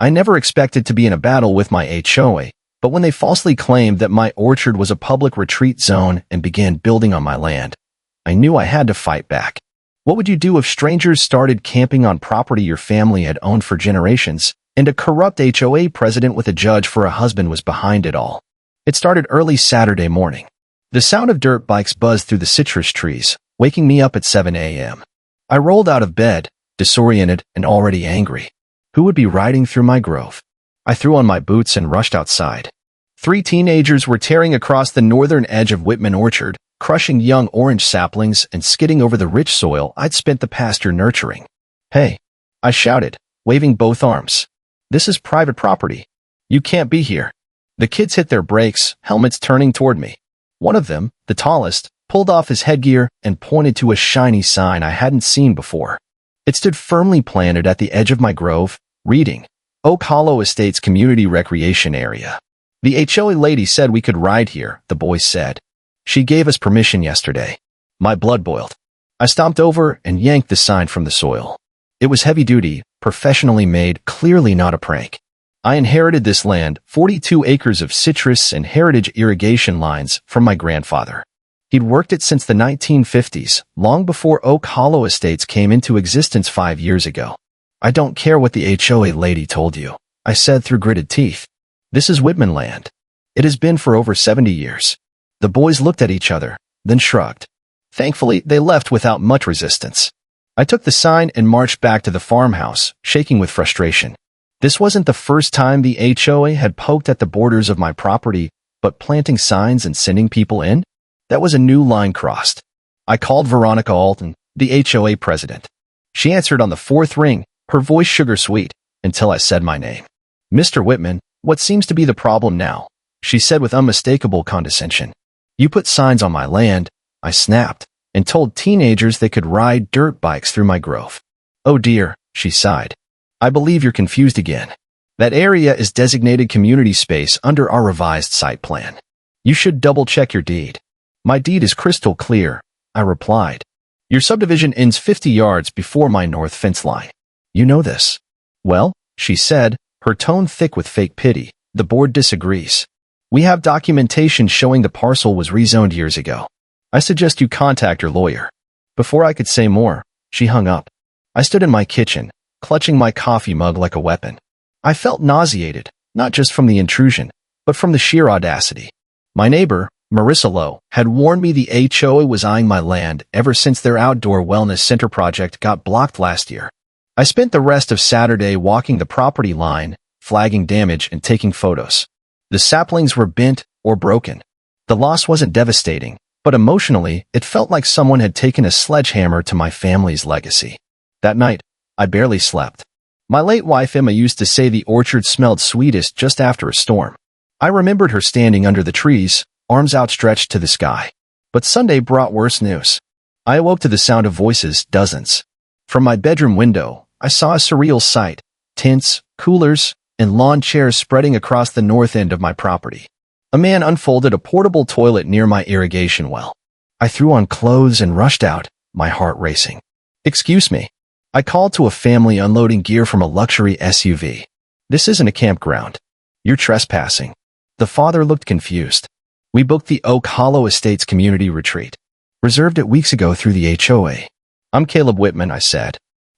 I never expected to be in a battle with my HOA, but when they falsely claimed that my orchard was a public retreat zone and began building on my land, I knew I had to fight back. What would you do if strangers started camping on property your family had owned for generations, and a corrupt HOA president with a judge for a husband was behind it all? It started early Saturday morning. The sound of dirt bikes buzzed through the citrus trees, waking me up at 7 a.m. I rolled out of bed, disoriented and already angry. Who would be riding through my grove? I threw on my boots and rushed outside. 3 teenagers were tearing across the northern edge of Whitman Orchard, crushing young orange saplings and skidding over the rich soil I'd spent the past year nurturing. "Hey!" I shouted, waving both arms. "This is private property. You can't be here." The kids hit their brakes, helmets turning toward me. One of them, the tallest, pulled off his headgear and pointed to a shiny sign I hadn't seen before. It stood firmly planted at the edge of my grove, reading, "Oak Hollow Estates Community Recreation Area." "The HOA lady said we could ride here," the boys said. "She gave us permission yesterday." My blood boiled. I stomped over and yanked the sign from the soil. It was heavy-duty, professionally made, clearly not a prank. I inherited this land, 42 acres of citrus and heritage irrigation lines, from my grandfather. He'd worked it since the 1950s, long before Oak Hollow Estates came into existence 5 years ago. "I don't care what the HOA lady told you," I said through gritted teeth. "This is Whitman land. It has been for over 70 years. The boys looked at each other, then shrugged. Thankfully, they left without much resistance. I took the sign and marched back to the farmhouse, shaking with frustration. This wasn't the first time the HOA had poked at the borders of my property, but planting signs and sending people in? That was a new line crossed. I called Veronica Alton, the HOA president. She answered on the 4th ring, her voice sugar-sweet, until I said my name. "Mr. Whitman, what seems to be the problem now?" she said with unmistakable condescension. "You put signs on my land," I snapped, and told teenagers they could ride dirt bikes through my grove. "Oh dear," she sighed. "I believe you're confused again. That area is designated community space under our revised site plan. You should double-check your deed." "My deed is crystal clear," I replied. "Your subdivision ends 50 yards before my north fence line. You know this." "Well," she said, her tone thick with fake pity, "the board disagrees. We have documentation showing the parcel was rezoned years ago. I suggest you contact your lawyer." Before I could say more, she hung up. I stood in my kitchen, clutching my coffee mug like a weapon. I felt nauseated, not just from the intrusion, but from the sheer audacity. My neighbor, Marissa Lowe, had warned me the HOA was eyeing my land ever since their outdoor wellness center project got blocked last year. I spent the rest of Saturday walking the property line, flagging damage and taking photos. The saplings were bent or broken. The loss wasn't devastating, but emotionally, it felt like someone had taken a sledgehammer to my family's legacy. That night, I barely slept. My late wife Emma used to say the orchard smelled sweetest just after a storm. I remembered her standing under the trees, arms outstretched to the sky. But Sunday brought worse news. I awoke to the sound of voices, dozens. From my bedroom window, I saw a surreal sight: tents, coolers, and lawn chairs spreading across the north end of my property. A man unfolded a portable toilet near my irrigation well. I threw on clothes and rushed out, my heart racing. "Excuse me." I called to a family unloading gear from a luxury SUV. "This isn't a campground. You're trespassing." The father looked confused. "We booked the Oak Hollow Estates Community Retreat. Reserved it weeks ago through the HOA. "I'm Caleb Whitman," I said.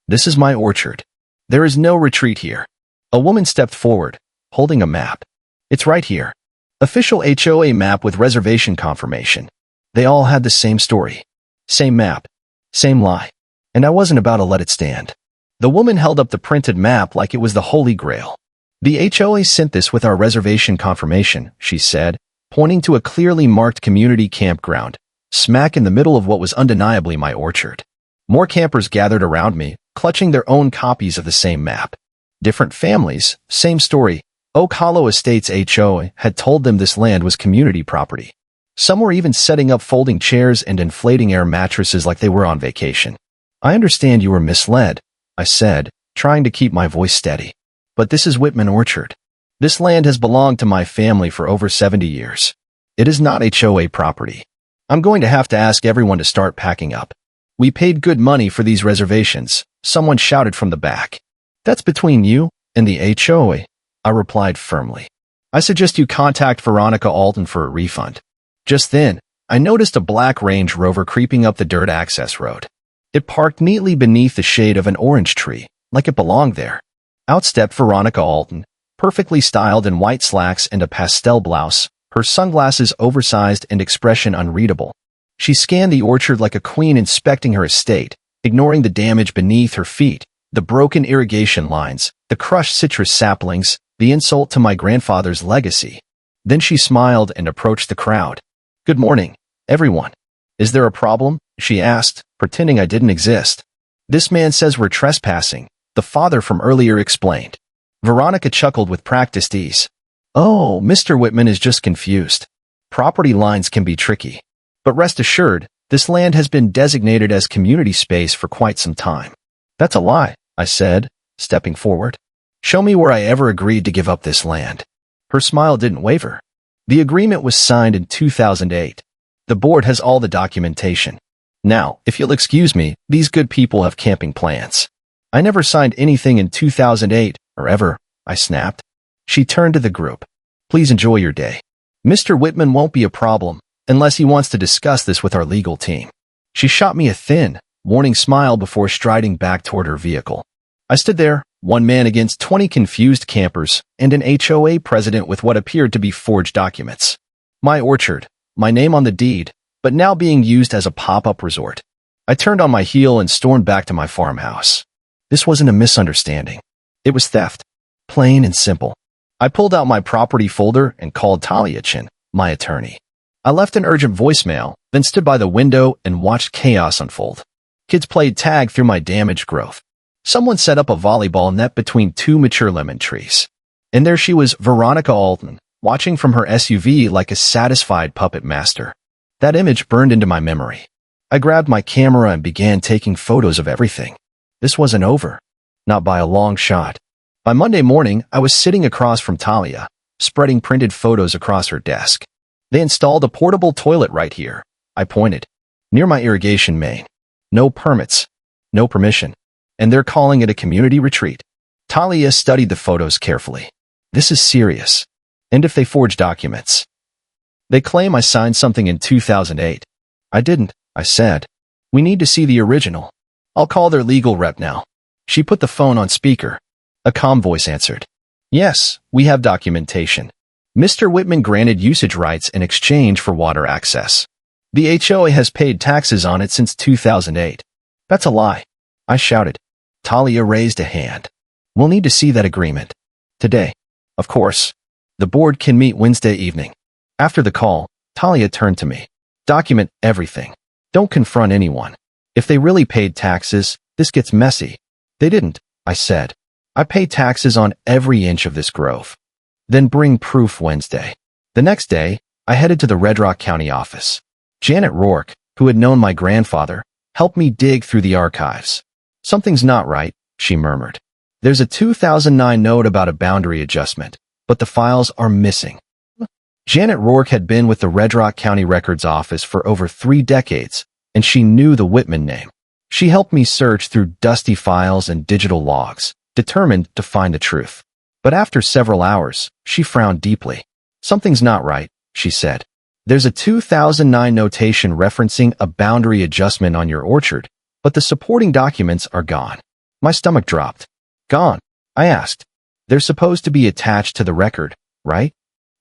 "This is my orchard. There is no retreat here." A woman stepped forward, holding a map. "It's right here. Official HOA map with reservation confirmation." They all had the same story. Same map. Same lie. And I wasn't about to let it stand. The woman held up the printed map like it was the Holy Grail. "The HOA sent this with our reservation confirmation," she said, pointing to a clearly marked community campground, smack in the middle of what was undeniably my orchard. More campers gathered around me, clutching their own copies of the same map. Different families, same story. Oak Hollow Estates HOA had told them this land was community property. Some were even setting up folding chairs and inflating air mattresses like they were on vacation. "I understand you were misled," I said, trying to keep my voice steady. "But this is Whitman Orchard. This land has belonged to my family for over 70 years. It is not HOA property. I'm going to have to ask everyone to start packing up." "We paid good money for these reservations," someone shouted from the back. "That's between you In the HOA, I replied firmly. I suggest you contact Veronica Alton for a refund. Just then, I noticed a black Range Rover creeping up the dirt access road. It parked neatly beneath the shade of an orange tree, like it belonged there. Out stepped Veronica Alton, perfectly styled in white slacks and a pastel blouse, her sunglasses oversized and expression unreadable. She scanned the orchard like a queen inspecting her estate, ignoring the damage beneath her feet, the broken irrigation lines, the crushed citrus saplings, the insult to my grandfather's legacy. Then she smiled and approached the crowd. "Good morning, everyone. Is there a problem?" she asked, pretending I didn't exist. "This man says we're trespassing," the father from earlier explained. Veronica chuckled with practiced ease. "Oh, Mr. Whitman is just confused. Property lines can be tricky. But rest assured, this land has been designated as community space for quite some time." "That's a lie," I said, stepping forward. "Show me where I ever agreed to give up this land." Her smile didn't waver. "The agreement was signed in 2008. The board has all the documentation. Now, if you'll excuse me, these good people have camping plans." "I never signed anything in 2008, or ever," I snapped. She turned to the group. "Please enjoy your day. Mr. Whitman won't be a problem, unless he wants to discuss this with our legal team." She shot me a thin, warning smile before striding back toward her vehicle. I stood there, one man against 20 confused campers, and an HOA president with what appeared to be forged documents. My orchard, my name on the deed, but now being used as a pop-up resort. I turned on my heel and stormed back to my farmhouse. This wasn't a misunderstanding. It was theft. Plain and simple. I pulled out my property folder and called Talia Chin, my attorney. I left an urgent voicemail, then stood by the window and watched chaos unfold. Kids played tag through my damaged growth. Someone set up a volleyball net between two mature lemon trees. And there she was, Veronica Alton, watching from her SUV like a satisfied puppet master. That image burned into my memory. I grabbed my camera and began taking photos of everything. This wasn't over. Not by a long shot. By Monday morning, I was sitting across from Talia, spreading printed photos across her desk. "They installed a portable toilet right here," I pointed, "near my irrigation main. No permits, no permission, and they're calling it a community retreat." Talia studied the photos carefully. "This is serious. And if they forge documents? They claim I signed something in 2008. I didn't," I said. "We need to see the original. I'll call their legal rep now." She put the phone on speaker. A calm voice answered. "Yes, we have documentation. Mr. Whitman granted usage rights in exchange for water access. The HOA has paid taxes on it since 2008. "That's a lie," I shouted. Talia raised a hand. "We'll need to see that agreement. Today. Of course. The board can meet Wednesday evening." After the call, Talia turned to me. "Document everything. Don't confront anyone. If they really paid taxes, this gets messy." "They didn't," I said. "I pay taxes on every inch of this grove." "Then bring proof Wednesday." The next day, I headed to the Red Rock County office. Janet Rourke, who had known my grandfather, helped me dig through the archives. "Something's not right," she murmured. "There's a 2009 note about a boundary adjustment, but the files are missing." Janet Rourke had been with the Red Rock County Records Office for over 3 decades, and she knew the Whitman name. She helped me search through dusty files and digital logs, determined to find the truth. But after several hours, she frowned deeply. "Something's not right," she said. "There's a 2009 notation referencing a boundary adjustment on your orchard, but the supporting documents are gone." My stomach dropped. "Gone?" I asked. "They're supposed to be attached to the record, right?"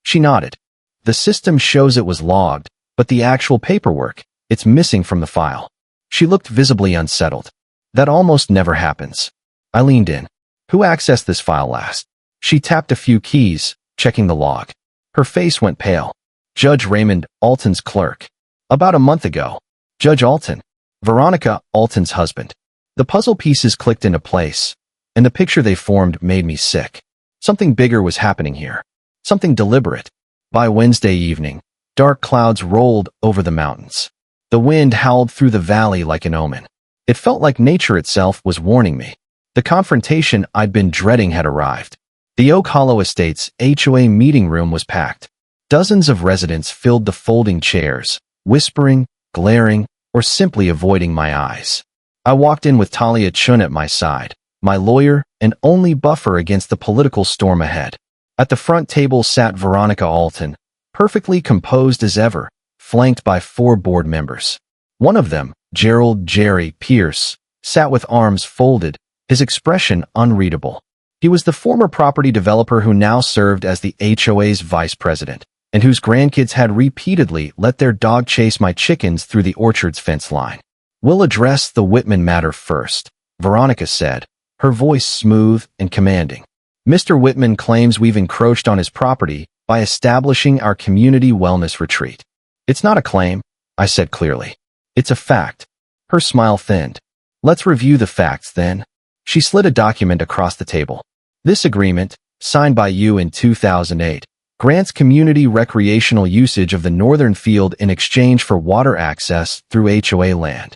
She nodded. "The system shows it was logged, but the actual paperwork, it's missing from the file." She looked visibly unsettled. "That almost never happens." I leaned in. "Who accessed this file last?" She tapped a few keys, checking the log. Her face went pale. "Judge Raymond Alton's clerk. About a month ago." Judge Alton. Veronica Alton's husband. The puzzle pieces clicked into place, and the picture they formed made me sick. Something bigger was happening here. Something deliberate. By Wednesday evening, dark clouds rolled over the mountains. The wind howled through the valley like an omen. It felt like nature itself was warning me. The confrontation I'd been dreading had arrived. The Oak Hollow Estates HOA meeting room was packed. Dozens of residents filled the folding chairs, whispering, glaring, or simply avoiding my eyes. I walked in with Talia Chun at my side, my lawyer, and only buffer against the political storm ahead. At the front table sat Veronica Alton, perfectly composed as ever, flanked by 4 board members. One of them, Gerald Jerry Pierce, sat with arms folded, his expression unreadable. He was the former property developer who now served as the HOA's vice president, and whose grandkids had repeatedly let their dog chase my chickens through the orchard's fence line. "We'll address the Whitman matter first," Veronica said, her voice smooth and commanding. "Mr. Whitman claims we've encroached on his property by establishing our community wellness retreat." "It's not a claim," I said clearly. "It's a fact." Her smile thinned. "Let's review the facts, then." She slid a document across the table. "This agreement, signed by you in 2008, grants community recreational usage of the northern field in exchange for water access through HOA land."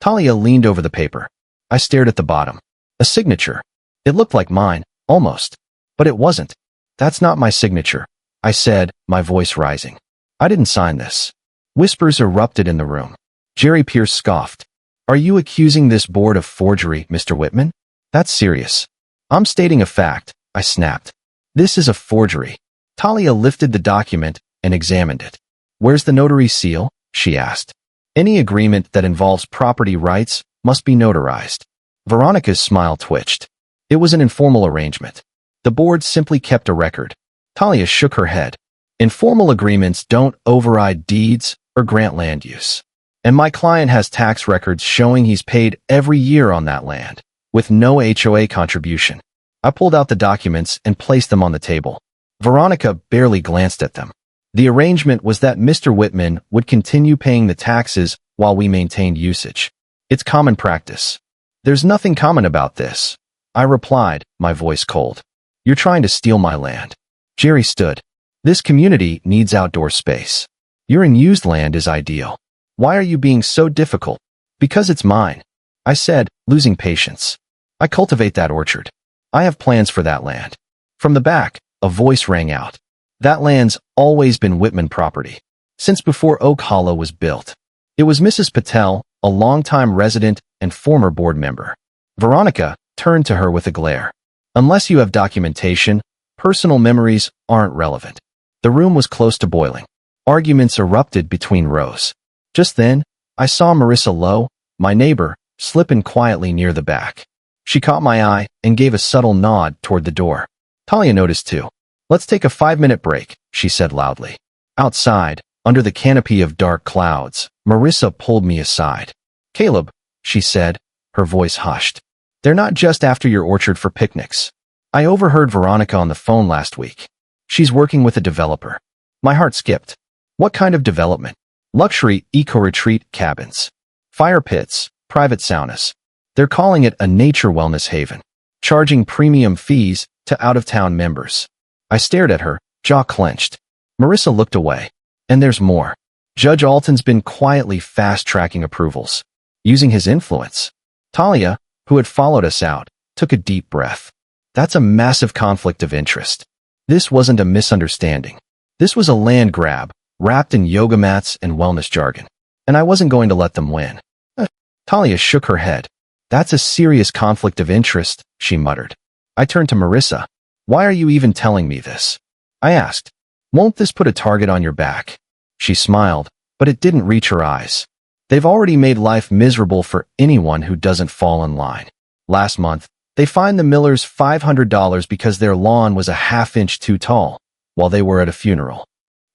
Talia leaned over the paper. I stared at the bottom. A signature. It looked like mine, almost. But it wasn't. "That's not my signature," I said, my voice rising. "I didn't sign this." Whispers erupted in the room. Jerry Pierce scoffed. "Are you accusing this board of forgery, Mr. Whitman? That's serious." "I'm stating a fact," I snapped. "This is a forgery." Talia lifted the document and examined it. "Where's the notary seal?" she asked. "Any agreement that involves property rights must be notarized." Veronica's smile twitched. "It was an informal arrangement. The board simply kept a record." Talia shook her head. "Informal agreements don't override deeds or grant land use. And my client has tax records showing he's paid every year on that land, with no HOA contribution." I pulled out the documents and placed them on the table. Veronica barely glanced at them. The arrangement was that Mr. Whitman would continue paying the taxes while we maintained usage. "It's common practice." "There's nothing common about this," I replied, my voice cold. "You're trying to steal my land." Jerry stood. "This community needs outdoor space. Your unused land is ideal. Why are you being so difficult?" "Because it's mine," I said, losing patience. "I cultivate that orchard. I have plans for that land." From the back, a voice rang out. "That land's always been Whitman property, since before Oak Hollow was built." It was Mrs. Patel, a longtime resident and former board member. Veronica turned to her with a glare. "Unless you have documentation, personal memories aren't relevant." The room was close to boiling. Arguments erupted between rows. Just then, I saw Marissa Lowe, my neighbor, slip in quietly near the back. She caught my eye and gave a subtle nod toward the door. Talia noticed too. "Let's take a 5-minute break," she said loudly. Outside, under the canopy of dark clouds, Marissa pulled me aside. "Caleb," she said, her voice hushed. "They're not just after your orchard for picnics. I overheard Veronica on the phone last week. She's working with a developer." My heart skipped. "What kind of development?" "Luxury eco-retreat cabins. Fire pits, private saunas. They're calling it a nature wellness haven, charging premium fees to out-of-town members." I stared at her, jaw clenched. Marissa looked away. "And there's more. Judge Alton's been quietly fast-tracking approvals, using his influence." Talia, who had followed us out, took a deep breath. "That's a massive conflict of interest." This wasn't a misunderstanding. This was a land grab, wrapped in yoga mats and wellness jargon. And I wasn't going to let them win. Talia shook her head. "That's a serious conflict of interest," she muttered. I turned to Marissa. "Why are you even telling me this?" I asked. "Won't this put a target on your back?" She smiled, but it didn't reach her eyes. "They've already made life miserable for anyone who doesn't fall in line. Last month, they fined the Millers $500 because their lawn was a half-inch too tall, while they were at a funeral."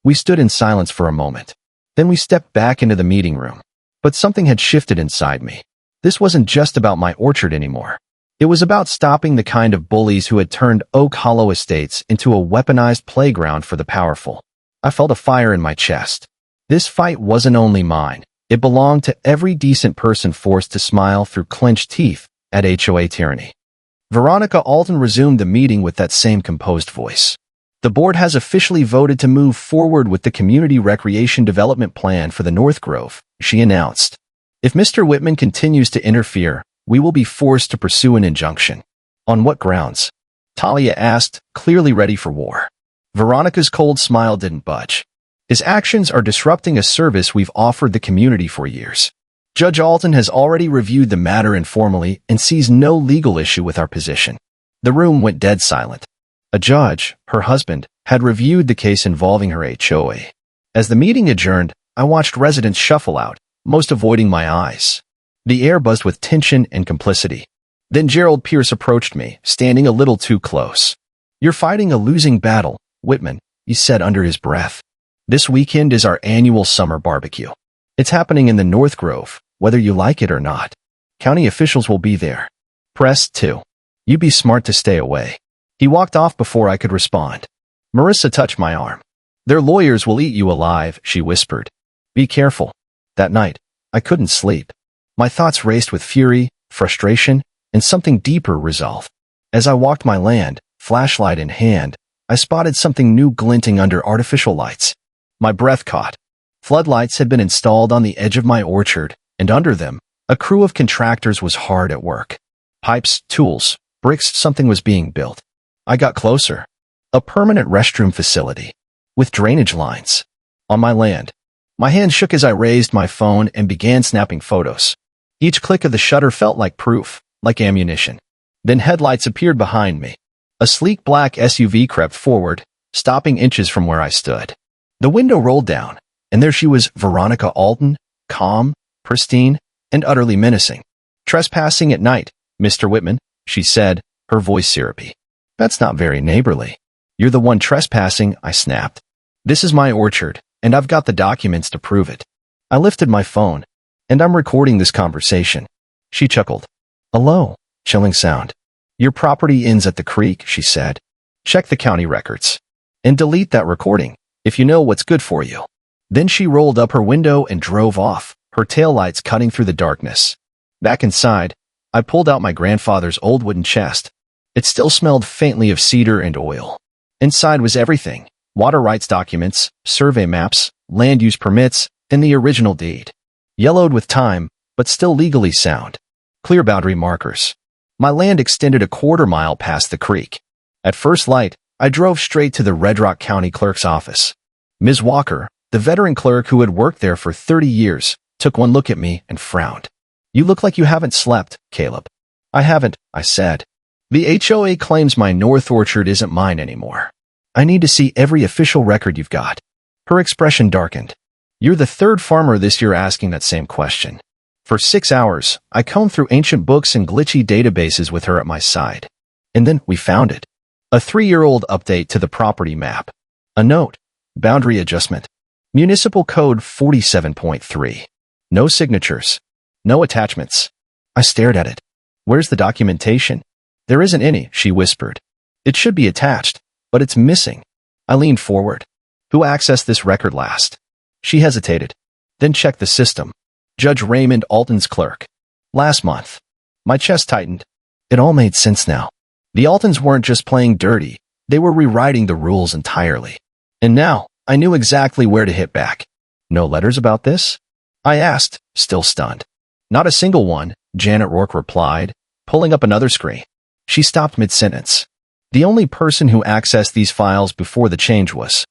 We stood in silence for a moment. Then we stepped back into the meeting room. But something had shifted inside me. This wasn't just about my orchard anymore. It was about stopping the kind of bullies who had turned Oak Hollow Estates into a weaponized playground for the powerful. I felt a fire in my chest. This fight wasn't only mine. It belonged to every decent person forced to smile through clenched teeth at HOA tyranny. Veronica Alton resumed the meeting with that same composed voice. "The board has officially voted to move forward with the Community Recreation Development Plan for the North Grove," she announced. "If Mr. Whitman continues to interfere, we will be forced to pursue an injunction." "On what grounds?" Talia asked, clearly ready for war. Veronica's cold smile didn't budge. "His actions are disrupting a service we've offered the community for years. Judge Alton has already reviewed the matter informally and sees no legal issue with our position. The room went dead silent. A judge, her husband, had reviewed the case involving her HOA. As the meeting adjourned, I watched residents shuffle out, most avoiding my eyes. The air buzzed with tension and complicity. Then Gerald Pierce approached me, standing a little too close. "You're fighting a losing battle, Whitman," he said under his breath. "This weekend is our annual summer barbecue. It's happening in the North Grove, whether you like it or not. County officials will be there. Press, too. You be smart to stay away." He walked off before I could respond. Marissa touched my arm. "Their lawyers will eat you alive," she whispered. "Be careful." That night, I couldn't sleep. My thoughts raced with fury, frustration, and something deeper resolve. As I walked my land, flashlight in hand, I spotted something new glinting under artificial lights. My breath caught. Floodlights had been installed on the edge of my orchard, and under them, a crew of contractors was hard at work. Pipes, tools, bricks, something was being built. I got closer. A permanent restroom facility, with drainage lines. On my land. My hand shook as I raised my phone and began snapping photos. Each click of the shutter felt like proof, like ammunition. Then headlights appeared behind me. A sleek black SUV crept forward, stopping inches from where I stood. The window rolled down, and there she was, Veronica Alton, calm, pristine, and utterly menacing. "Trespassing at night, Mr. Whitman," she said, her voice syrupy. "That's not very neighborly." "You're the one trespassing," I snapped. "This is my orchard, and I've got the documents to prove it." I lifted my phone, and I'm recording this conversation. She chuckled. A low, chilling sound. "Your property ends at the creek," she said. "Check the county records. And delete that recording, if you know what's good for you." Then she rolled up her window and drove off, her taillights cutting through the darkness. Back inside, I pulled out my grandfather's old wooden chest. It still smelled faintly of cedar and oil. Inside was everything: water rights documents, survey maps, land use permits, and the original deed. Yellowed with time, but still legally sound. Clear boundary markers. My land extended a quarter-mile past the creek. At first light, I drove straight to the Red Rock County Clerk's office. Ms. Walker, the veteran clerk who had worked there for 30 years, took one look at me and frowned. "You look like you haven't slept, Caleb." "I haven't," I said. "The HOA claims my North Orchard isn't mine anymore. I need to see every official record you've got." Her expression darkened. "You're the third farmer this year asking that same question." For 6 hours, I combed through ancient books and glitchy databases with her at my side. And then we found it. A 3-year-old update to the property map. A note. Boundary adjustment. Municipal Code 47.3. No signatures. No attachments. I stared at it. "Where's the documentation?" "There isn't any," she whispered. "It should be attached, but it's missing." I leaned forward. "Who accessed this record last?" She hesitated. Then checked the system. "Judge Raymond Alton's clerk. Last month." My chest tightened. It all made sense now. The Altons weren't just playing dirty. They were rewriting the rules entirely. And now, I knew exactly where to hit back. "No letters about this?" I asked, still stunned. "Not a single one," Janet Rourke replied, pulling up another screen. She stopped mid-sentence. "The only person who accessed these files before the change was..."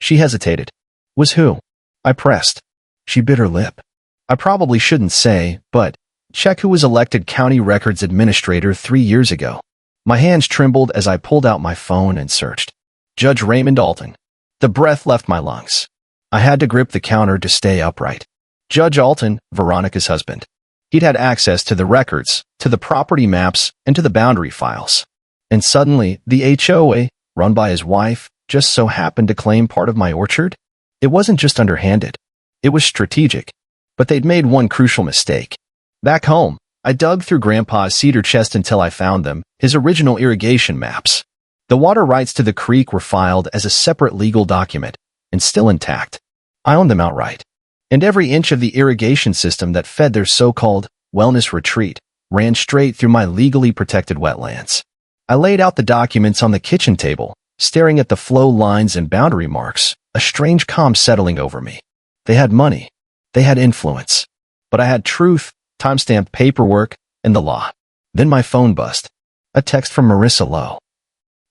She hesitated. "Was who?" I pressed. She bit her lip. "I probably shouldn't say, but check who was elected county records administrator 3 years ago." My hands trembled as I pulled out my phone and searched. Judge Raymond Alton. The breath left my lungs. I had to grip the counter to stay upright. Judge Alton, Veronica's husband. He'd had access to the records, to the property maps, and to the boundary files. And suddenly, the HOA, run by his wife, just so happened to claim part of my orchard? It wasn't just underhanded. It was strategic. But they'd made one crucial mistake. Back home, I dug through Grandpa's cedar chest until I found them, his original irrigation maps. The water rights to the creek were filed as a separate legal document, and still intact. I owned them outright. And every inch of the irrigation system that fed their so-called wellness retreat ran straight through my legally protected wetlands. I laid out the documents on the kitchen table, staring at the flow lines and boundary marks, a strange calm settling over me. They had money. They had influence. But I had truth, timestamped paperwork, and the law. Then my phone buzzed. A text from Marissa Lowe.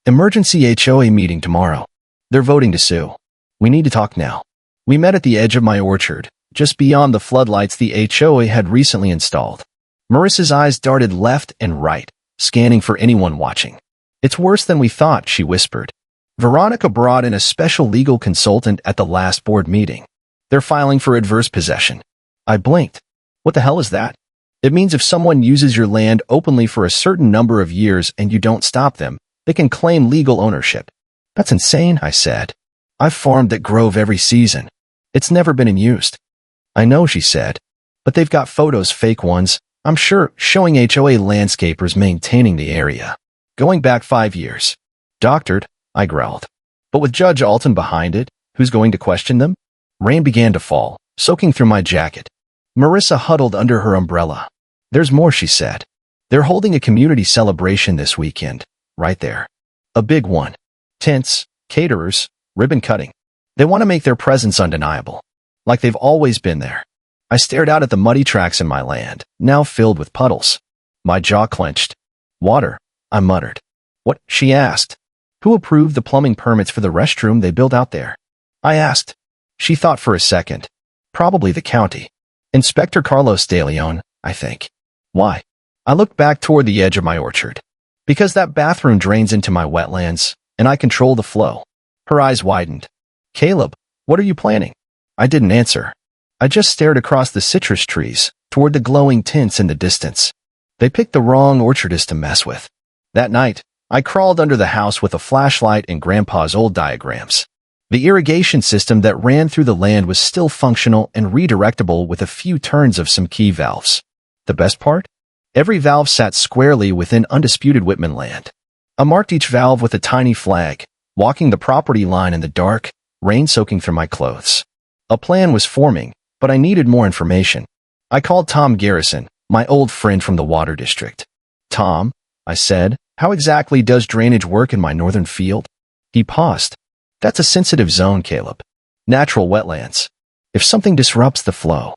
"Emergency HOA meeting tomorrow. They're voting to sue. We need to talk now." We met at the edge of my orchard, just beyond the floodlights the HOA had recently installed. Marissa's eyes darted left and right, scanning for anyone watching. "It's worse than we thought," she whispered. "Veronica brought in a special legal consultant at the last board meeting. They're filing for adverse possession." I blinked. "What the hell is that?" "It means if someone uses your land openly for a certain number of years and you don't stop them, they can claim legal ownership." "That's insane," I said. "I've farmed that grove every season. It's never been in use." "I know," she said. "But they've got photos, fake ones, I'm sure, showing HOA landscapers maintaining the area. Going back 5 years. Doctored," I growled. "But with Judge Alton behind it, who's going to question them?" Rain began to fall, soaking through my jacket. Marissa huddled under her umbrella. "There's more," she said. "They're holding a community celebration this weekend, right there. A big one. Tents, caterers, ribbon cutting. They want to make their presence undeniable, like they've always been there." I stared out at the muddy tracks in my land, now filled with puddles. My jaw clenched. "Water," I muttered. "What?" she asked. "Who approved the plumbing permits for the restroom they built out there?" I asked. She thought for a second. "Probably the county. Inspector Carlos de Leon, I think." "Why?" I looked back toward the edge of my orchard. "Because that bathroom drains into my wetlands, and I control the flow." Her eyes widened. "Caleb, what are you planning?" I didn't answer. I just stared across the citrus trees, toward the glowing tints in the distance. They picked the wrong orchardist to mess with. That night, I crawled under the house with a flashlight and Grandpa's old diagrams. The irrigation system that ran through the land was still functional and redirectable with a few turns of some key valves. The best part? Every valve sat squarely within undisputed Whitman land. I marked each valve with a tiny flag, walking the property line in the dark, rain soaking through my clothes. A plan was forming, but I needed more information. I called Tom Garrison, my old friend from the water district. "Tom," I said, "how exactly does drainage work in my northern field?" He paused. "That's a sensitive zone, Caleb. Natural wetlands. If something disrupts the flow."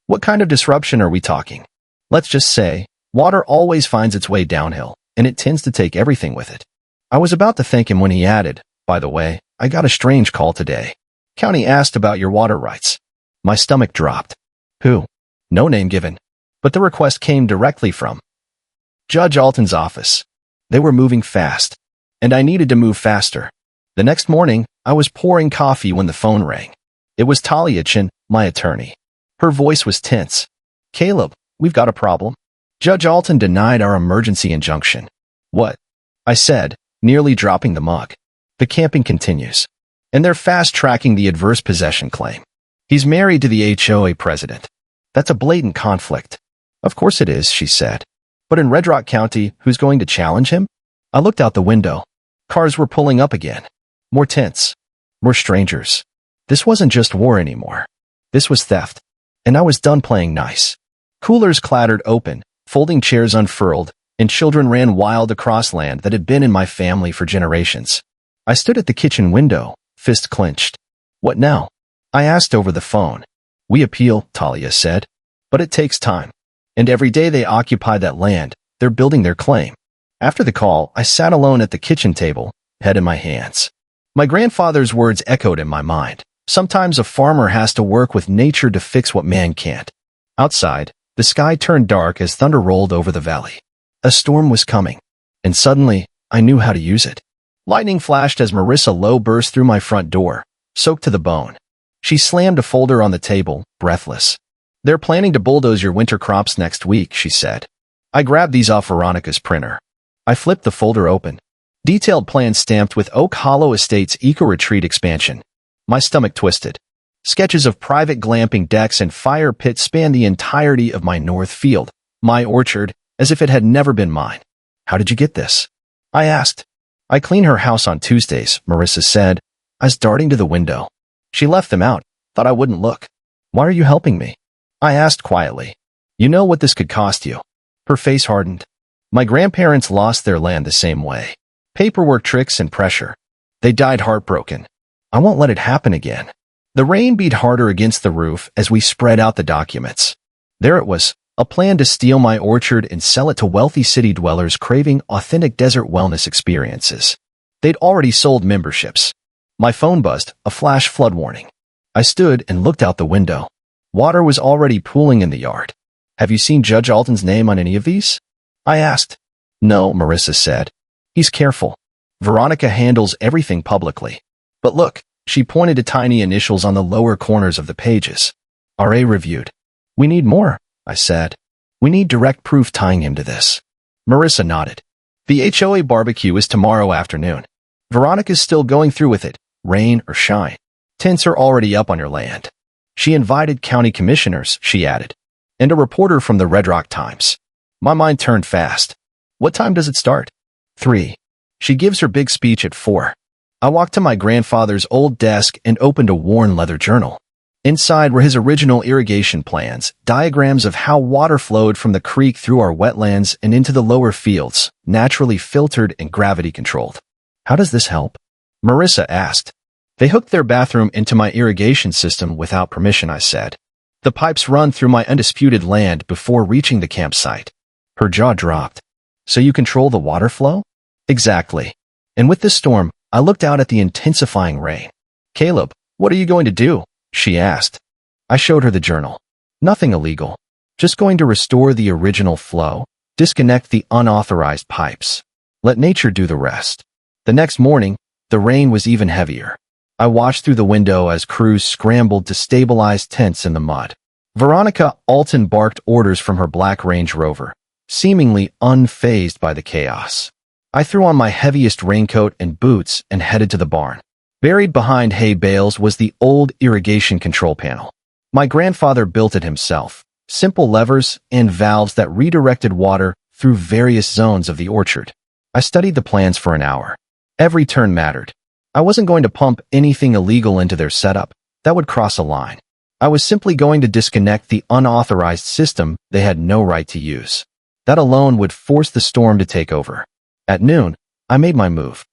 "What kind of disruption are we talking?" "Let's just say, water always finds its way downhill, and it tends to take everything with it." I was about to thank him when he added, "By the way, I got a strange call today. County asked about your water rights." My stomach dropped. "Who?" "No name given. But the request came directly from Judge Alton's office." They were moving fast, and I needed to move faster. The next morning, I was pouring coffee when the phone rang. It was Talia Chin, my attorney. Her voice was tense. "Caleb, we've got a problem. Judge Alton denied our emergency injunction." "What?" I said, nearly dropping the mug. "The camping continues, and they're fast-tracking the adverse possession claim. He's married to the HOA president. That's a blatant conflict." "Of course it is," she said. "But in Red Rock County, who's going to challenge him?" I looked out the window. Cars were pulling up again. More tents. More strangers. This wasn't just war anymore. This was theft. And I was done playing nice. Coolers clattered open, folding chairs unfurled, and children ran wild across land that had been in my family for generations. I stood at the kitchen window, fist clenched. "What now?" I asked over the phone. "We appeal," Talia said. "But it takes time. And every day they occupy that land, they're building their claim." After the call, I sat alone at the kitchen table, head in my hands. My grandfather's words echoed in my mind. Sometimes a farmer has to work with nature to fix what man can't. Outside, the sky turned dark as thunder rolled over the valley. A storm was coming, and suddenly, I knew how to use it. Lightning flashed as Marissa Lowe burst through my front door, soaked to the bone. She slammed a folder on the table, breathless. "They're planning to bulldoze your winter crops next week," she said. I grabbed these off Veronica's printer. I flipped the folder open. Detailed plans stamped with Oak Hollow Estates eco-retreat expansion. My stomach twisted. Sketches of private glamping decks and fire pits spanned the entirety of my north field, my orchard, as if it had never been mine. "How did you get this?" I asked. "I clean her house on Tuesdays," Marissa said. I was darting to the window. She left them out, thought I wouldn't look. "Why are you helping me?" I asked quietly. "You know what this could cost you." Her face hardened. "My grandparents lost their land the same way. Paperwork tricks and pressure. They died heartbroken. I won't let it happen again." The rain beat harder against the roof as we spread out the documents. There it was, a plan to steal my orchard and sell it to wealthy city dwellers craving authentic desert wellness experiences. They'd already sold memberships. My phone buzzed, a flash flood warning. I stood and looked out the window. Water was already pooling in the yard. Have you seen Judge Alton's name on any of these? I asked. No, Marissa said. He's careful. Veronica handles everything publicly. But look, she pointed to tiny initials on the lower corners of the pages. RA reviewed. We need more, I said. We need direct proof tying him to this. Marissa nodded. The HOA barbecue is tomorrow afternoon. Veronica's still going through with it, rain or shine. Tents are already up on your land. She invited county commissioners, she added, and a reporter from the Red Rock Times. My mind turned fast. What time does it start? 3. She gives her big speech at 4. I walked to my grandfather's old desk and opened a worn leather journal. Inside were his original irrigation plans, diagrams of how water flowed from the creek through our wetlands and into the lower fields, naturally filtered and gravity-controlled. How does this help? Marissa asked. They hooked their bathroom into my irrigation system without permission, I said. The pipes run through my undisputed land before reaching the campsite. Her jaw dropped. So you control the water flow? Exactly. And with this storm, I looked out at the intensifying rain. Caleb, what are you going to do? She asked. I showed her the journal. Nothing illegal. Just going to restore the original flow, disconnect the unauthorized pipes. Let nature do the rest. The next morning, the rain was even heavier. I watched through the window as crews scrambled to stabilize tents in the mud. Veronica Alton barked orders from her black Range Rover, seemingly unfazed by the chaos. I threw on my heaviest raincoat and boots and headed to the barn. Buried behind hay bales was the old irrigation control panel. My grandfather built it himself, simple levers and valves that redirected water through various zones of the orchard. I studied the plans for an hour. Every turn mattered. I wasn't going to pump anything illegal into their setup. That would cross a line. I was simply going to disconnect the unauthorized system they had no right to use. That alone would force the storm to take over. At noon, I made my move.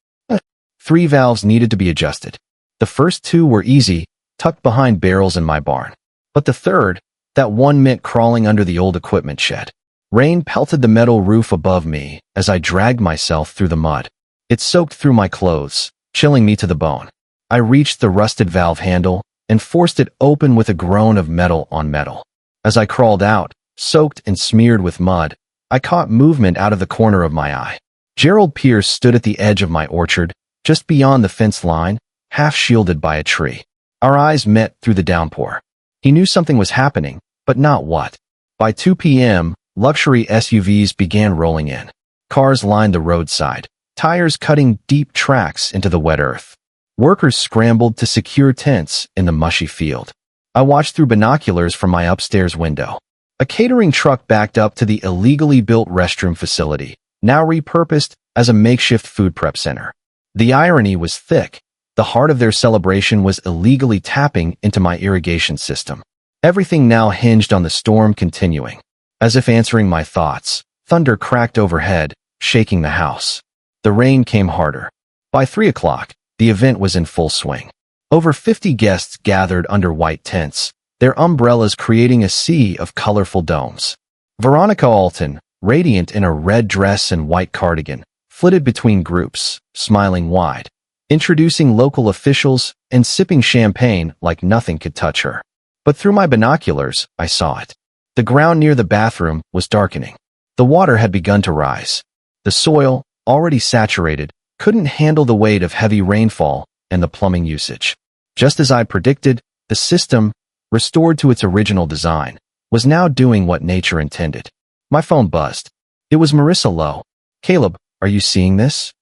3 valves needed to be adjusted. The first 2 were easy, tucked behind barrels in my barn. But the third, that one meant crawling under the old equipment shed. Rain pelted the metal roof above me as I dragged myself through the mud. It soaked through my clothes, chilling me to the bone. I reached the rusted valve handle and forced it open with a groan of metal on metal. As I crawled out, soaked and smeared with mud, I caught movement out of the corner of my eye. Gerald Pierce stood at the edge of my orchard, just beyond the fence line, half shielded by a tree. Our eyes met through the downpour. He knew something was happening, but not what. By 2 p.m., luxury SUVs began rolling in. Cars lined the roadside, tires cutting deep tracks into the wet earth. Workers scrambled to secure tents in the mushy field. I watched through binoculars from my upstairs window. A catering truck backed up to the illegally built restroom facility, now repurposed as a makeshift food prep center. The irony was thick. The heart of their celebration was illegally tapping into my irrigation system. Everything now hinged on the storm continuing. As if answering my thoughts, thunder cracked overhead, shaking the house. The rain came harder. By 3 o'clock, the event was in full swing. Over 50 guests gathered under white tents, their umbrellas creating a sea of colorful domes. Veronica Alton, radiant in a red dress and white cardigan, flitted between groups, smiling wide, introducing local officials and sipping champagne like nothing could touch her. But through my binoculars, I saw it. The ground near the bathroom was darkening. The water had begun to rise. The soil, already saturated, couldn't handle the weight of heavy rainfall and the plumbing usage. Just as I predicted, the system, restored to its original design, was now doing what nature intended. My phone buzzed. It was Marissa Lowe. Caleb, are you seeing this?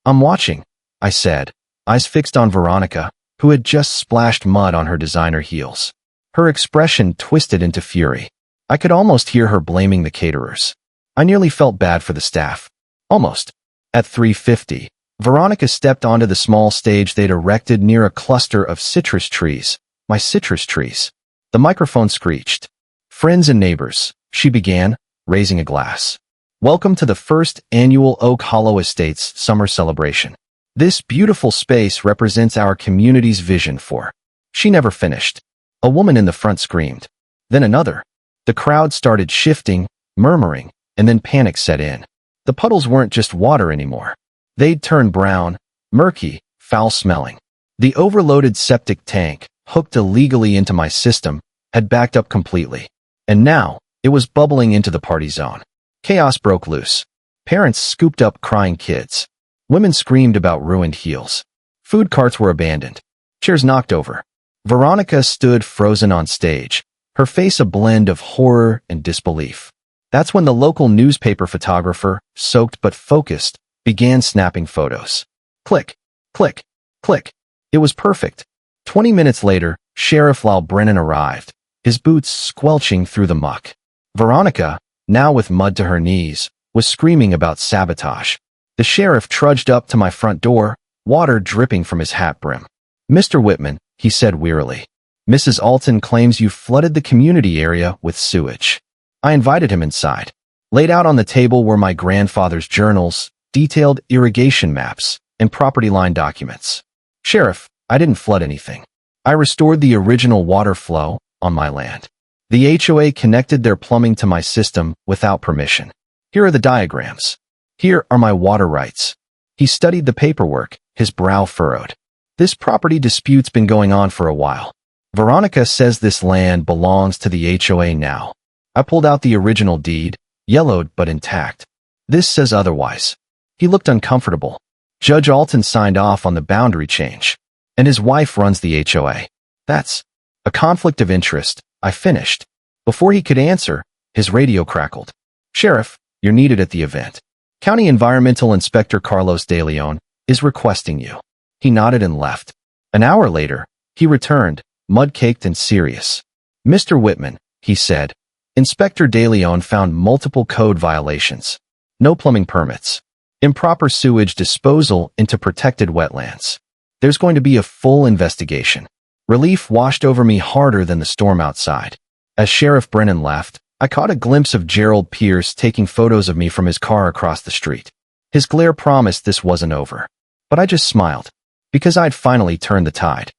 I'm watching, I said, eyes fixed on Veronica, who had just splashed mud on her designer heels. Her expression twisted into fury. I could almost hear her blaming the caterers. I nearly felt bad for the staff. Almost. At 3:50, Veronica stepped onto the small stage they'd erected near a cluster of citrus trees. My citrus trees. The microphone screeched. Friends and neighbors, she began, raising a glass. Welcome to the first annual Oak Hollow Estates Summer Celebration. This beautiful space represents our community's vision for. She never finished. A woman in the front screamed. Then another. The crowd started shifting, murmuring, and then panic set in. The puddles weren't just water anymore. They'd turned brown, murky, foul-smelling. The overloaded septic tank, hooked illegally into my system, had backed up completely. And now, it was bubbling into the party zone. Chaos broke loose. Parents scooped up crying kids. Women screamed about ruined heels. Food carts were abandoned. Chairs knocked over. Veronica stood frozen on stage, her face a blend of horror and disbelief. That's when the local newspaper photographer, soaked but focused, began snapping photos. Click, click, click. It was perfect. 20 minutes later, Sheriff Lyle Brennan arrived, his boots squelching through the muck. Veronica, now with mud to her knees, was screaming about sabotage. The sheriff trudged up to my front door, water dripping from his hat brim. "Mr. Whitman," he said wearily, "Mrs. Alton claims you flooded the community area with sewage." I invited him inside. Laid out on the table were my grandfather's journals, detailed irrigation maps, and property line documents. "Sheriff, I didn't flood anything. I restored the original water flow on my land. The HOA connected their plumbing to my system without permission. Here are the diagrams. Here are my water rights." He studied the paperwork, his brow furrowed. "This property dispute's been going on for a while. Veronica says this land belongs to the HOA now." I pulled out the original deed, yellowed but intact. "This says otherwise." He looked uncomfortable. "Judge Alton signed off on the boundary change, and his wife runs the HOA. That's a conflict of interest," I finished. Before he could answer, his radio crackled. "Sheriff, you're needed at the event. County Environmental Inspector Carlos De Leon is requesting you." He nodded and left. An hour later, he returned, mud-caked and serious. "Mr. Whitman," he said, "Inspector De Leon found multiple code violations. No plumbing permits. Improper sewage disposal into protected wetlands. There's going to be a full investigation." Relief washed over me harder than the storm outside. As Sheriff Brennan left, I caught a glimpse of Gerald Pierce taking photos of me from his car across the street. His glare promised this wasn't over. But I just smiled, because I'd finally turned the tide.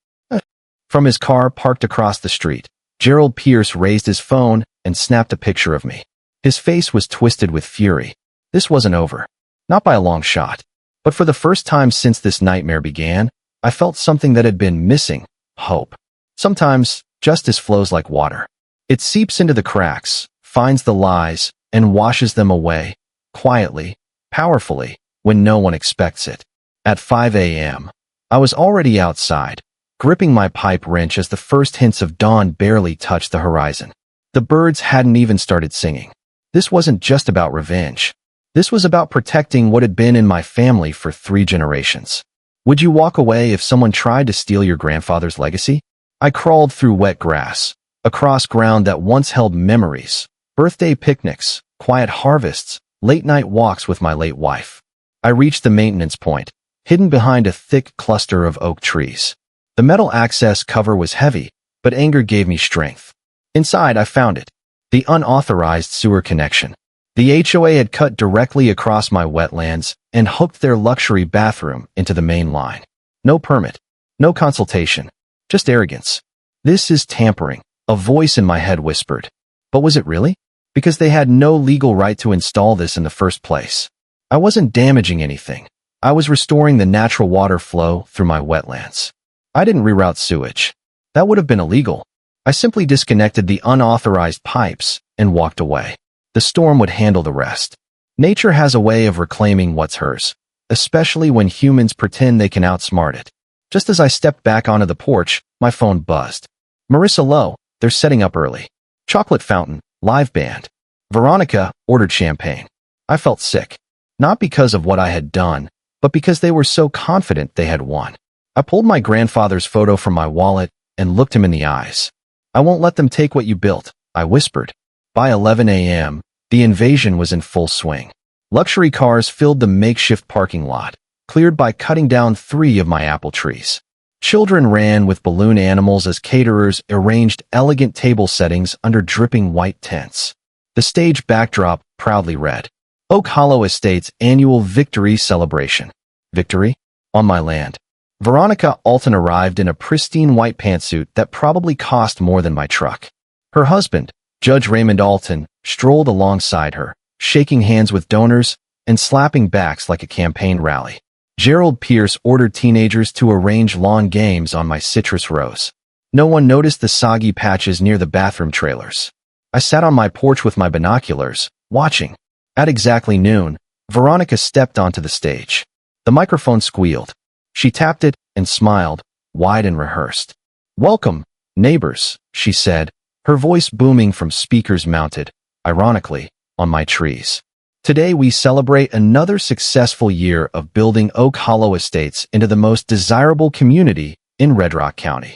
From his car parked across the street, Gerald Pierce raised his phone and snapped a picture of me. His face was twisted with fury. This wasn't over. Not by a long shot. But for the first time since this nightmare began, I felt something that had been missing: hope. Sometimes, justice flows like water. It seeps into the cracks, finds the lies, and washes them away, quietly, powerfully, when no one expects it. At 5 a.m., I was already outside, gripping my pipe wrench as the first hints of dawn barely touched the horizon. The birds hadn't even started singing. This wasn't just about revenge. This was about protecting what had been in my family for 3 generations. Would you walk away if someone tried to steal your grandfather's legacy? I crawled through wet grass, across ground that once held memories, birthday picnics, quiet harvests, late-night walks with my late wife. I reached the maintenance point, hidden behind a thick cluster of oak trees. The metal access cover was heavy, but anger gave me strength. Inside, I found it. The unauthorized sewer connection. The HOA had cut directly across my wetlands and hooked their luxury bathroom into the main line. No permit, no consultation, just arrogance. "This is tampering," a voice in my head whispered. But was it really? Because they had no legal right to install this in the first place. I wasn't damaging anything. I was restoring the natural water flow through my wetlands. I didn't reroute sewage. That would have been illegal. I simply disconnected the unauthorized pipes and walked away. The storm would handle the rest. Nature has a way of reclaiming what's hers, especially when humans pretend they can outsmart it. Just as I stepped back onto the porch, my phone buzzed. "Marissa Lowe, they're setting up early. Chocolate fountain, live band." Veronica ordered champagne. I felt sick. Not because of what I had done, but because they were so confident they had won. I pulled my grandfather's photo from my wallet and looked him in the eyes. "I won't let them take what you built," I whispered. By 11 a.m., the invasion was in full swing. Luxury cars filled the makeshift parking lot, cleared by cutting down 3 of my apple trees. Children ran with balloon animals as caterers arranged elegant table settings under dripping white tents. The stage backdrop proudly read, "Oak Hollow Estates Annual Victory Celebration." Victory? On my land. Veronica Alton arrived in a pristine white pantsuit that probably cost more than my truck. Her husband, Judge Raymond Alton, strolled alongside her, shaking hands with donors and slapping backs like a campaign rally. Gerald Pierce ordered teenagers to arrange lawn games on my citrus rows. No one noticed the soggy patches near the bathroom trailers. I sat on my porch with my binoculars, watching. At exactly noon, Veronica stepped onto the stage. The microphone squealed. She tapped it and smiled, wide and rehearsed. "Welcome, neighbors," she said, her voice booming from speakers mounted, ironically, on my trees. "Today we celebrate another successful year of building Oak Hollow Estates into the most desirable community in Red Rock County."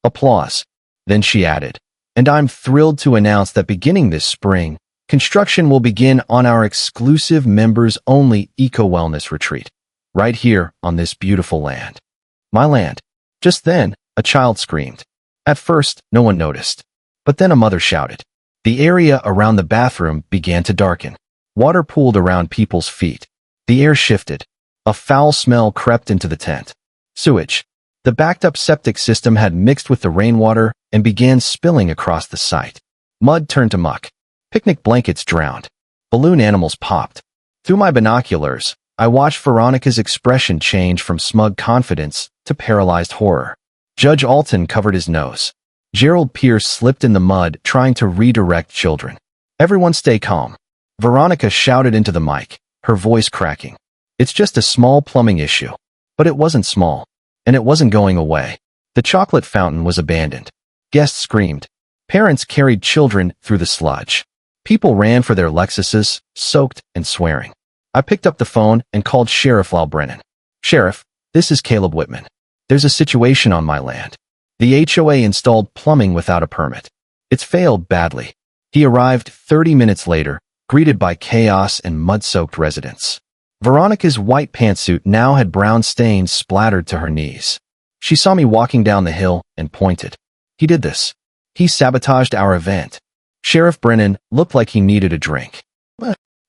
Applause. Then she added, "And I'm thrilled to announce that beginning this spring, construction will begin on our exclusive members-only eco-wellness retreat, right here on this beautiful land." My land. Just then, a child screamed. At first, no one noticed. But then a mother shouted. The area around the bathroom began to darken. Water pooled around people's feet. The air shifted. A foul smell crept into the tent. Sewage. The backed-up septic system had mixed with the rainwater and began spilling across the site. Mud turned to muck. Picnic blankets drowned. Balloon animals popped. Through my binoculars, I watched Veronica's expression change from smug confidence to paralyzed horror. Judge Alton covered his nose. Gerald Pierce slipped in the mud trying to redirect children. "Everyone stay calm." Veronica shouted into the mic, her voice cracking. "It's just a small plumbing issue." But it wasn't small. And it wasn't going away. The chocolate fountain was abandoned. Guests screamed. Parents carried children through the sludge. People ran for their Lexuses, soaked and swearing. I picked up the phone and called Sheriff Lyle Brennan. "Sheriff, this is Caleb Whitman. There's a situation on my land. The HOA installed plumbing without a permit. It's failed badly." He arrived 30 minutes later, greeted by chaos and mud-soaked residents. Veronica's white pantsuit now had brown stains splattered to her knees. She saw me walking down the hill and pointed. "He did this. He sabotaged our event." Sheriff Brennan looked like he needed a drink.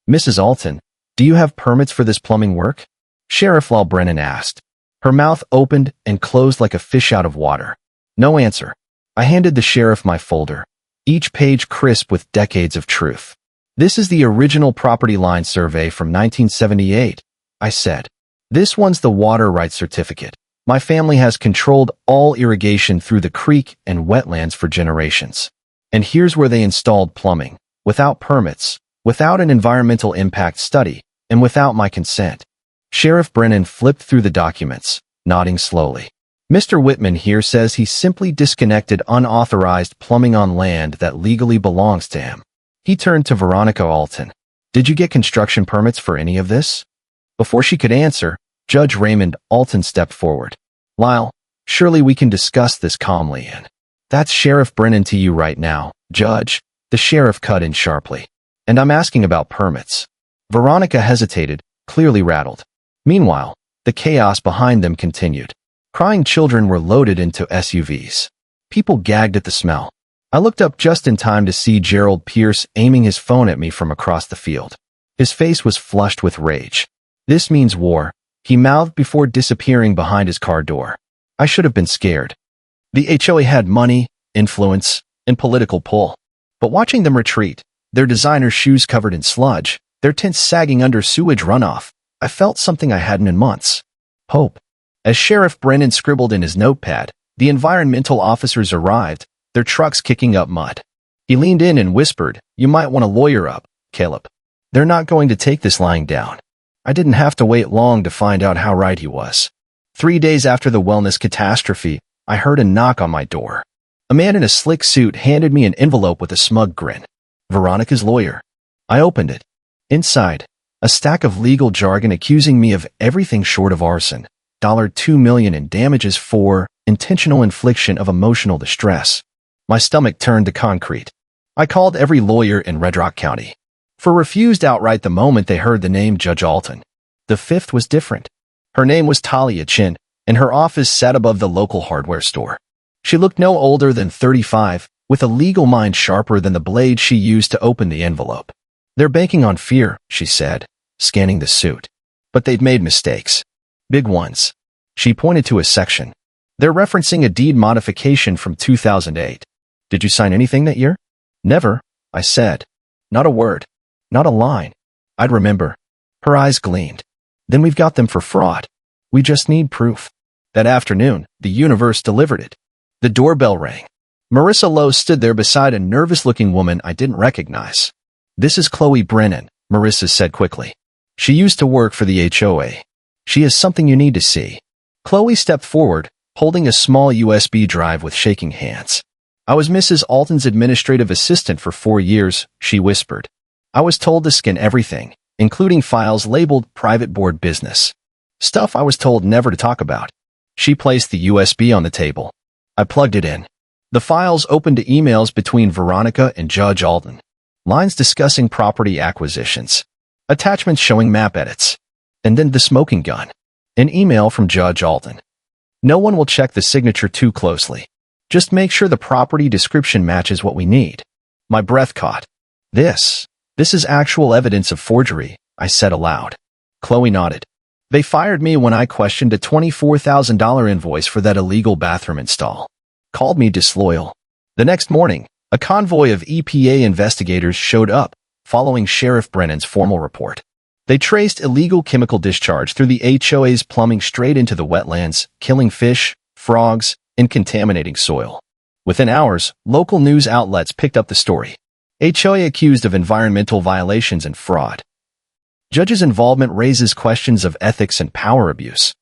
"Mrs. Alton, do you have permits for this plumbing work?" Sheriff Lyle Brennan asked. Her mouth opened and closed like a fish out of water. No answer. I handed the sheriff my folder, each page crisp with decades of truth. "This is the original property line survey from 1978, I said. "This one's the water rights certificate. My family has controlled all irrigation through the creek and wetlands for generations. And here's where they installed plumbing, without permits, without an environmental impact study, and without my consent." Sheriff Brennan flipped through the documents, nodding slowly. "Mr. Whitman here says he simply disconnected unauthorized plumbing on land that legally belongs to him." He turned to Veronica Alton. "Did you get construction permits for any of this?" Before she could answer, Judge Raymond Alton stepped forward. "Lyle, surely we can discuss this calmly and—" "That's Sheriff Brennan to you right now, Judge," the sheriff cut in sharply. "And I'm asking about permits." Veronica hesitated, clearly rattled. Meanwhile, the chaos behind them continued. Crying children were loaded into SUVs. People gagged at the smell. I looked up just in time to see Gerald Pierce aiming his phone at me from across the field. His face was flushed with rage. "This means war," he mouthed before disappearing behind his car door. I should have been scared. The HOA had money, influence, and political pull. But watching them retreat, their designer shoes covered in sludge, their tents sagging under sewage runoff, I felt something I hadn't in months. Hope. As Sheriff Brennan scribbled in his notepad, the environmental officers arrived, their trucks kicking up mud. He leaned in and whispered, "You might want to lawyer up, Caleb. They're not going to take this lying down." I didn't have to wait long to find out how right he was. 3 days after the wellness catastrophe, I heard a knock on my door. A man in a slick suit handed me an envelope with a smug grin. "Veronica's lawyer." I opened it. Inside, a stack of legal jargon accusing me of everything short of arson. $2 million in damages for intentional infliction of emotional distress. My stomach turned to concrete. I called every lawyer in Red Rock County. 4 refused outright the moment they heard the name Judge Alton. The 5th was different. Her name was Talia Chin, and her office sat above the local hardware store. She looked no older than 35, with a legal mind sharper than the blade she used to open the envelope. "They're banking on fear," she said, scanning the suit. "But they've made mistakes. Big ones." She pointed to a section. "They're referencing a deed modification from 2008. Did you sign anything that year?" "Never," I said. "Not a word. Not a line. I'd remember." Her eyes gleamed. "Then we've got them for fraud. We just need proof." That afternoon, the universe delivered it. The doorbell rang. Marissa Lowe stood there beside a nervous-looking woman I didn't recognize. "This is Chloe Brennan," Marissa said quickly. "She used to work for the HOA. She has something you need to see." Chloe stepped forward, holding a small USB drive with shaking hands. "I was Mrs. Alton's administrative assistant for 4 years," she whispered. "I was told to scan everything, including files labeled private board business. Stuff I was told never to talk about." She placed the USB on the table. I plugged it in. The files opened to emails between Veronica and Judge Alton. Lines discussing property acquisitions. Attachments showing map edits. And then the smoking gun. An email from Judge Alton. "No one will check the signature too closely. Just make sure the property description matches what we need." My breath caught. This is actual evidence of forgery," I said aloud. Chloe nodded. "They fired me when I questioned a $24,000 invoice for that illegal bathroom install. Called me disloyal." The next morning, a convoy of EPA investigators showed up, following Sheriff Brennan's formal report. They traced illegal chemical discharge through the HOA's plumbing straight into the wetlands, killing fish, frogs, and contaminating soil. Within hours, local news outlets picked up the story. HOA accused of environmental violations and fraud. Judge's involvement raises questions of ethics and power abuse.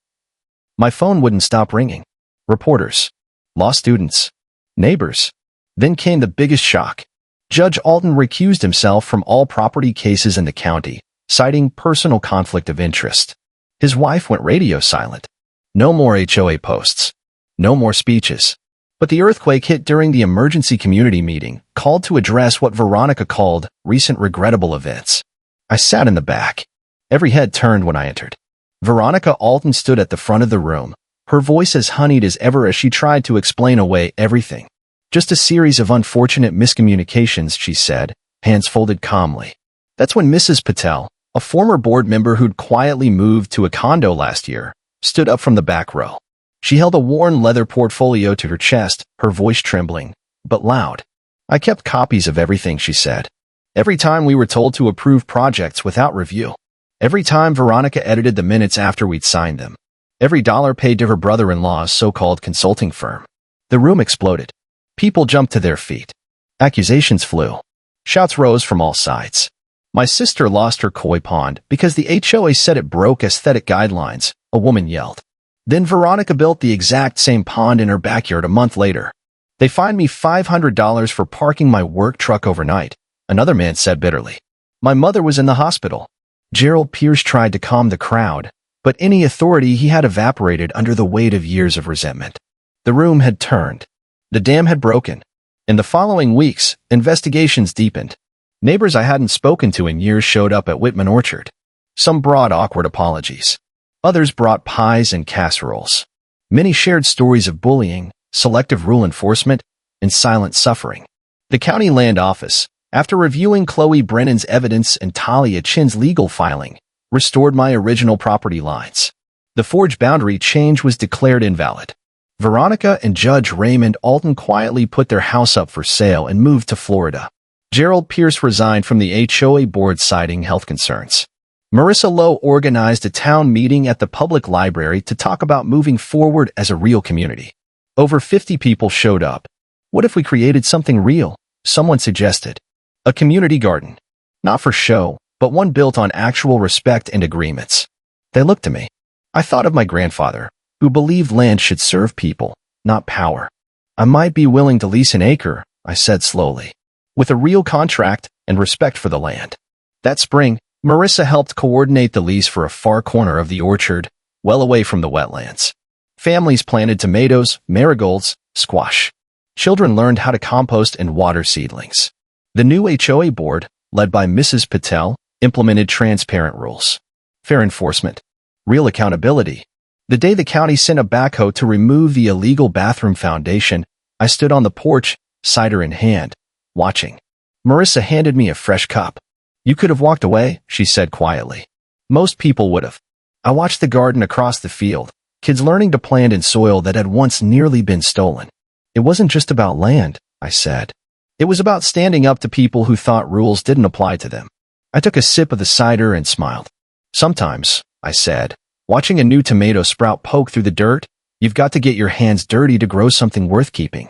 My phone wouldn't stop ringing. Reporters, law students, neighbors. Then came the biggest shock. Judge Alton recused himself from all property cases in the county, citing personal conflict of interest. His wife went radio silent. No more HOA posts. No more speeches. But the earthquake hit during the emergency community meeting, called to address what Veronica called recent regrettable events. I sat in the back. Every head turned when I entered. Veronica Alton stood at the front of the room, her voice as honeyed as ever as she tried to explain away everything. "Just a series of unfortunate miscommunications," she said, hands folded calmly. That's when Mrs. Patel, a former board member who'd quietly moved to a condo last year, stood up from the back row. She held a worn leather portfolio to her chest, her voice trembling, but loud. "I kept copies of everything," she said. "Every time we were told to approve projects without review. Every time Veronica edited the minutes after we'd signed them. Every dollar paid to her brother-in-law's so-called consulting firm." The room exploded. People jumped to their feet. Accusations flew. Shouts rose from all sides. "My sister lost her koi pond because the HOA said it broke aesthetic guidelines," a woman yelled. "Then Veronica built the exact same pond in her backyard a month later. They fined me $500 for parking my work truck overnight," another man said bitterly. "My mother was in the hospital." Gerald Pierce tried to calm the crowd, but any authority he had evaporated under the weight of years of resentment. The room had turned. The dam had broken. In the following weeks, investigations deepened. Neighbors I hadn't spoken to in years showed up at Whitman Orchard. Some brought awkward apologies. Others brought pies and casseroles. Many shared stories of bullying, selective rule enforcement, and silent suffering. The county land office, after reviewing Chloe Brennan's evidence and Talia Chin's legal filing, restored my original property lines. The forged boundary change was declared invalid. Veronica and Judge Raymond Alton quietly put their house up for sale and moved to Florida. Gerald Pierce resigned from the HOA board citing health concerns. Marissa Lowe organized a town meeting at the public library to talk about moving forward as a real community. Over 50 people showed up. "What if we created something real?" someone suggested. "A community garden. Not for show, but one built on actual respect and agreements." They looked at me. I thought of my grandfather, who believed land should serve people, not power. "I might be willing to lease an acre," I said slowly, "with a real contract and respect for the land." That spring, Marissa helped coordinate the lease for a far corner of the orchard, well away from the wetlands. Families planted tomatoes, marigolds, squash. Children learned how to compost and water seedlings. The new HOA board, led by Mrs. Patel, implemented transparent rules. Fair enforcement. Real accountability. The day the county sent a backhoe to remove the illegal bathroom foundation, I stood on the porch, cider in hand, watching. Marissa handed me a fresh cup. "You could have walked away," she said quietly. "Most people would have." I watched the garden across the field, kids learning to plant in soil that had once nearly been stolen. "It wasn't just about land," I said. "It was about standing up to people who thought rules didn't apply to them." I took a sip of the cider and smiled. "Sometimes," I said, "watching a new tomato sprout poke through the dirt, You've got to get your hands dirty to grow something worth keeping.